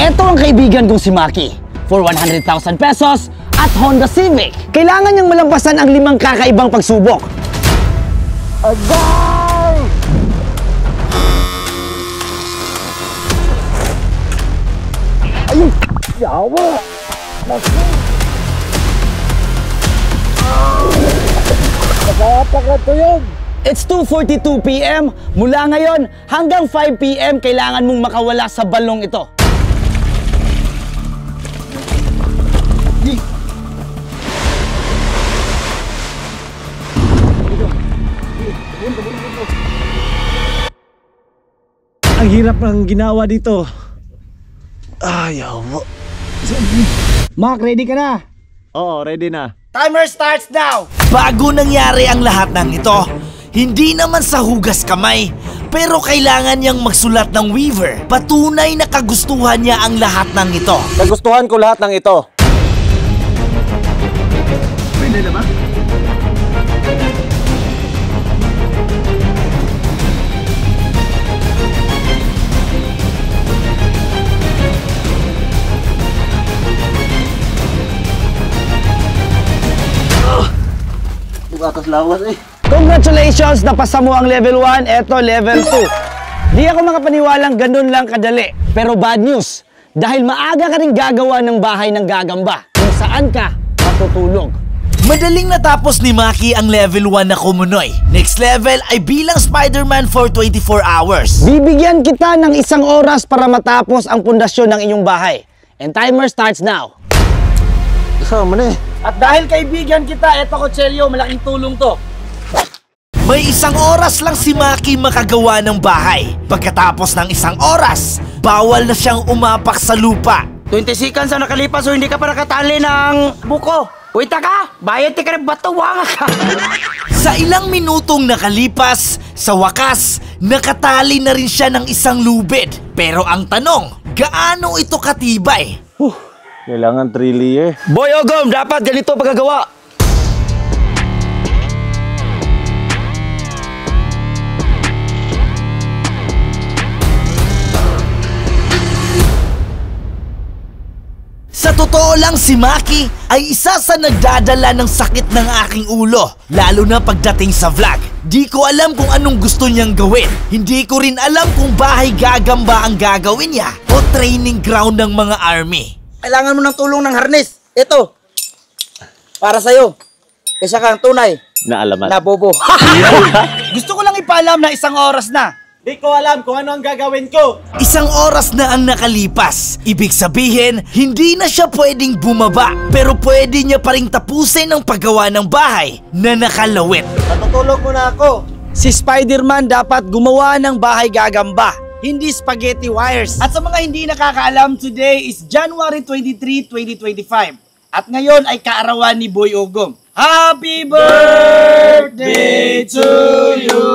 Eto ang kaibigan kong si Maki. For 100,000 pesos at Honda Civic. Kailangan niyang malampasan ang 5 kakaibang pagsubok. Agay! Ayun! Yawa! Napakatuyog! It's 2:42 PM. Mula ngayon hanggang 5 PM, kailangan mong makawala sa balong ito. Ang hirap ng ginawa dito. Ayaw mo. Mac, ready ka na? Oo, ready na. Timer starts now! Bago nangyari ang lahat ng ito, hindi naman sa hugas kamay, pero kailangan niyang magsulat ng waiver. Patunay na kagustuhan niya ang lahat ng ito. Nagustuhan ko lahat ng ito. Pwede na ba? Atas lawas eh. Congratulations! Napasa mo ang level 1, eto level 2. Di ako makapaniwalang ganun lang kadali. Pero bad news, dahil maaga ka rin gagawa ng bahay ng gagamba kung saan ka matutulog. Madaling natapos ni Maki ang level 1 na Kumunoy. Next level ay bilang Spider-Man for 24 hours. Bibigyan kita ng 1 oras para matapos ang pundasyon ng inyong bahay. And timer starts now. Kasama na eh. At dahil kaibigan kita, eto Kutselyo, malaking tulong to. May 1 oras lang si Maki makagawa ng bahay. Pagkatapos ng 1 oras, bawal na siyang umapak sa lupa. 20 seconds ang nakalipas o hindi ka pa nakatali ng buko. Uita ka, bayad ka rin batuwang ka. Sa ilang minutong nakalipas, sa wakas, nakatali na rin siya ng 1 lubid. Pero ang tanong, gaano ito katibay? Kailangan 3 layer. Boy Ogom, dapat ganito pagkagawa. Sa totoo lang, si Maki ay isa sa nagdadala ng sakit ng aking ulo. Lalo na pagdating sa vlog. Di ko alam kung anong gusto niyang gawin. Hindi ko rin alam kung bahay gagamba ang gagawin niya o training ground ng mga army. Kailangan mo ng tulong ng harness. Ito. Para sa'yo. Isa kang tunay Na alamat. na bobo. Gusto ko lang ipaalam na 1 oras na. Di ko alam kung ano ang gagawin ko. 1 oras na ang nakalipas. Ibig sabihin, hindi na siya pwedeng bumaba. Pero pwede niya pa rin tapusin ang paggawa ng bahay na nakalawit. Patutulog mo na ako. Si Spider-Man dapat gumawa ng bahay gagamba, hindi spaghetti wires. At sa mga hindi nakakaalam, today is January 23, 2025. At ngayon ay kaarawan ni Boy Ogom. Happy birthday to you!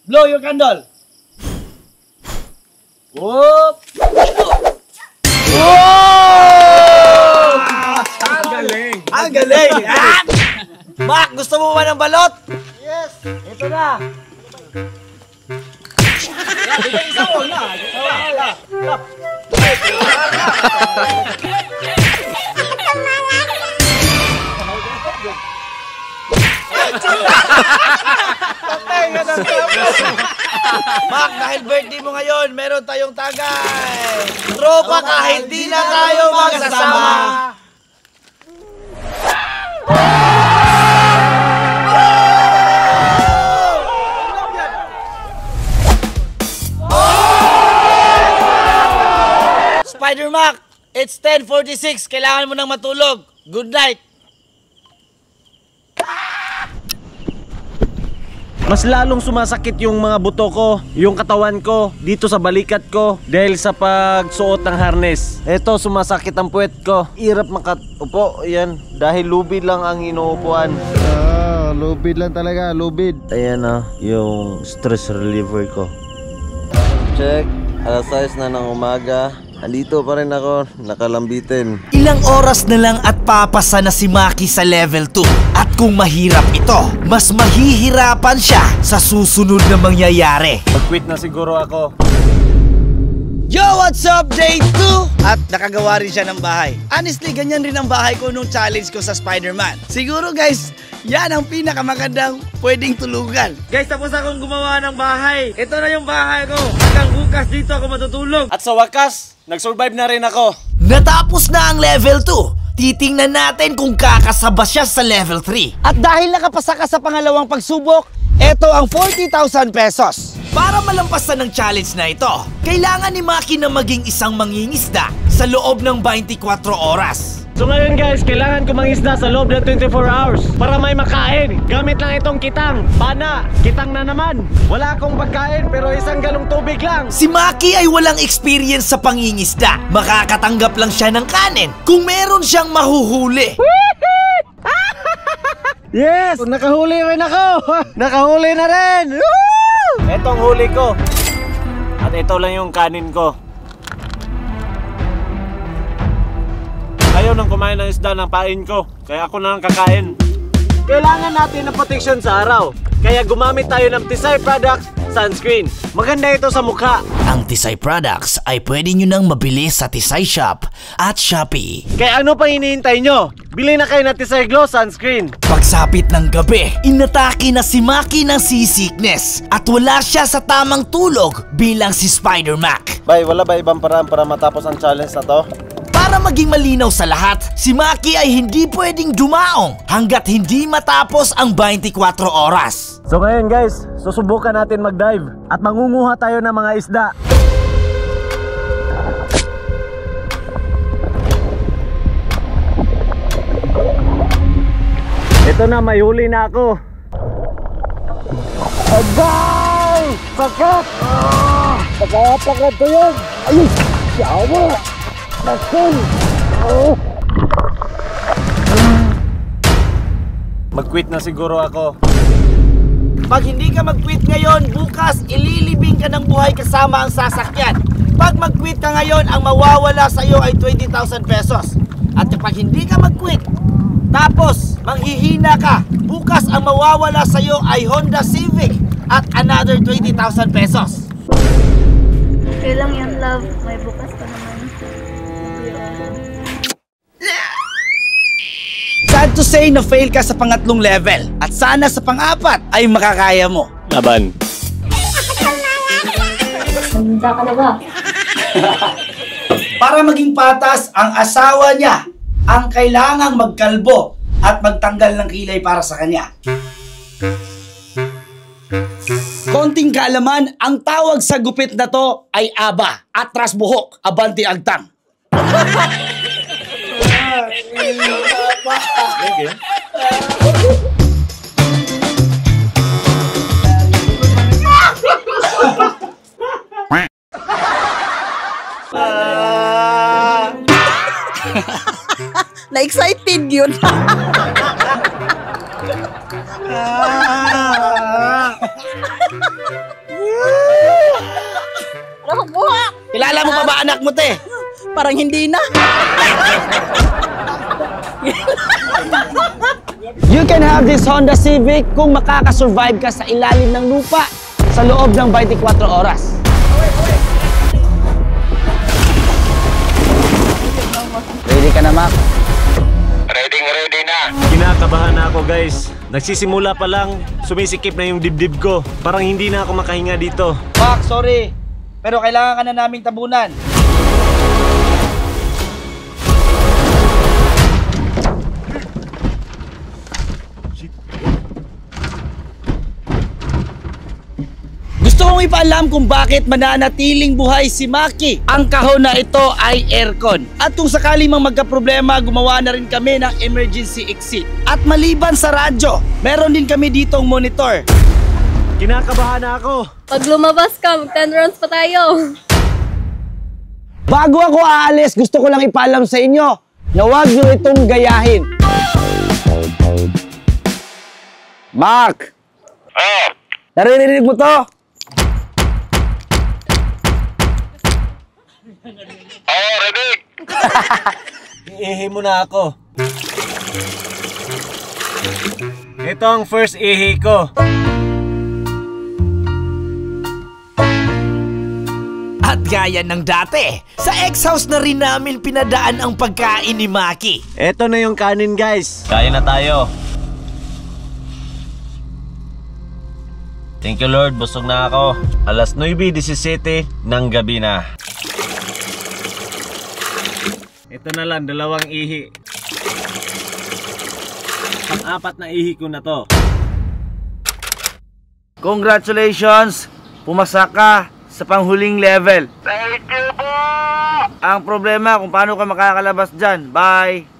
Blow your candle. Whoop! Whoa! Ang galing. Ang galing! Mac, gusto mo ba ng balot? Yes! Ito na! Isa mo na! Mac, dahil birthday mo ngayon, meron tayong tagay! Tropa kahit di na tayo magkasama! Spider-Mac, it's 10:46. Kailangan mo nang matulog. Good night. Mas lalong sumasakit yung mga buto ko, yung katawan ko, dito sa balikat ko dahil sa pagsuot ng harness. Eto, sumasakit ang puwet ko. Hirap makaupo, yan. Dahil lubid lang ang inuupuan. Lubid lang talaga, lubid. Ayan yung stress reliever ko. Check, alas 6 na ng umaga. Andito pa rin ako, nakalambitin. Ilang oras na lang at papasa na si Maki sa level 2. At kung mahirap ito, mas mahihirapan siya sa susunod na mangyayari. Mag-quit na siguro ako. What's up, day 2? At nakagawa rin siya ng bahay. Honestly, ganyan rin ang bahay ko nung challenge ko sa Spider-Man. Siguro guys, yan ang pinakamagandang pwedeng tulugan. Guys, tapos akong gumawa ng bahay. Ito na yung bahay ko. Hanggang bukas dito ako matutulog. At sa wakas, nag-survive na rin ako. Natapos na ang level 2. Titingnan natin kung kakasaba siya sa level 3. At dahil nakapasa ka sa pangalawang pagsubok, ito ang 40,000 pesos. Para malampasan ng challenge na ito, kailangan ni Maki na maging isang mangingisda sa loob ng 24 oras. So ngayon guys, kailangan ko mangisda sa loob ng 24 hours para may makain. Gamit lang itong kitang. Pana, kitang na naman. Wala akong pagkain pero isang galong tubig lang. Si Maki ay walang experience sa pangingisda. Makakatanggap lang siya ng kanin kung meron siyang mahuhuli. Yes! Nakahuli rin ako! Nakahuli na rin! Woo! Etong huli ko. At ito lang yung kanin ko. Ayaw nang kumain ng isda ng pain ko. Kaya ako na lang kakain. Kailangan natin ng protection sa araw. Kaya gumamit tayo ng Tisay Products Sunscreen. Maganda ito sa mukha. Ang Tisay Products ay pwede nyo nang mabili sa Tisay Shop at Shopee. Kaya ano pa hinihintay nyo? Bili na kayo ng Tisay Glow Sunscreen. Pagsapit ng gabi, inatake na si Maki ng seasickness at wala siya sa tamang tulog bilang si Spider-Mac. Bay, wala ba ibang paraan para matapos ang challenge na to? Para maging malinaw sa lahat, si Maki ay hindi pwedeng dumaong hanggat hindi matapos ang 24 oras. So ngayon guys, susubukan natin mag-dive at mangunguha tayo ng mga isda. Ito na, may huli na ako. Agay! Sakit! Pagkakapagod ko yun! Ayun! Yawa! Nakul! Mag-quit na siguro ako. Pag hindi ka mag-quit ngayon, bukas ililibing ka ng buhay kasama ang sasakyan. Pag mag-quit ka ngayon, ang mawawala sa iyo ay 20,000 pesos. At kapag hindi ka mag-quit, tapos manghihina ka, bukas ang mawawala sa iyo ay Honda Civic at another 20,000 pesos. Okay lang yan, love. May bukas pa naman. Sad to say na fail ka sa pangatlong level at sana sa pang-apat ay makakaya mo. Laban. Handa ka na ba? Para maging patas ang asawa niya, ang kailangang magkalbo at magtanggal ng kilay para sa kanya. Konting kaalaman, ang tawag sa gupit na to ay aba, atras buhok, abanti agtang. Na-excited yun. Buhak! Kilala mo pa ba anak mo, te? Parang hindi na. You can have this Honda Civic kung makakasurvive ka sa ilalim ng lupa sa loob ng 24 oras. Ready ka na, Mac? Ready na. Kinakabahan na ako guys. Nagsisimula pa lang, sumisikip na yung dibdib ko. Parang hindi na ako makahinga dito. Mac, sorry. Pero kailangan ka na naming tabunan. Gusto kong ipaalam kung bakit mananatiling buhay si Maki. Ang kahon na ito ay aircon. At kung sakali mang magkaproblema, gumawa na rin kami ng emergency exit. At maliban sa radyo, meron din kami ditong monitor. Kinakabahan na ako. Pag lumabas ka, mag 10 rounds pa tayo. Bago ako aalis, gusto ko lang ipaalam sa inyo na huwag nyo itong gayahin. Mark! Oh, Naririnig mo to? ready. Iihi mo na ako. Ito ang first ihi ko. At gaya ng dati. Sa ex-house na rin namin pinadaan ang pagkain ni Maki. Eto na yung kanin guys. Kaya na tayo. Thank you Lord, busog na ako. Alas 9:17 ng gabi na. Ito na lang, dalawang ihi. Pang-apat na ihi ko na to. Congratulations! Pumasa ka sa panghuling level. Thank you po! Ang problema kung paano ka makakalabas dyan. Bye!